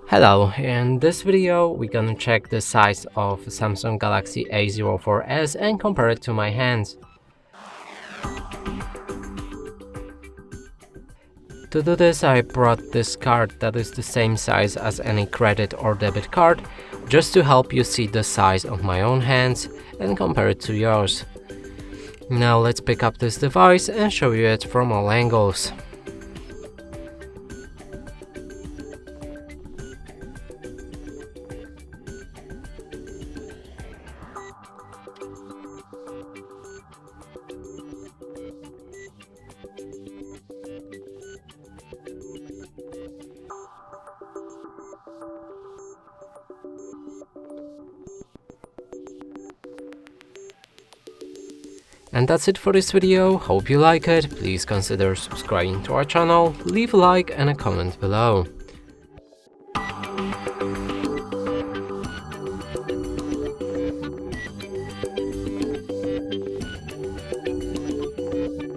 Hello, in this video we're gonna check the size of Samsung Galaxy A04s and compare it to my hands. To do this I brought this card that is the same size as any credit or debit card, just to help you see the size of my own hands and compare it to yours. Now let's pick up this device and show you it from all angles. And that's it for this video. Hope you like it. Please consider subscribing to our channel, leave a like and a comment below.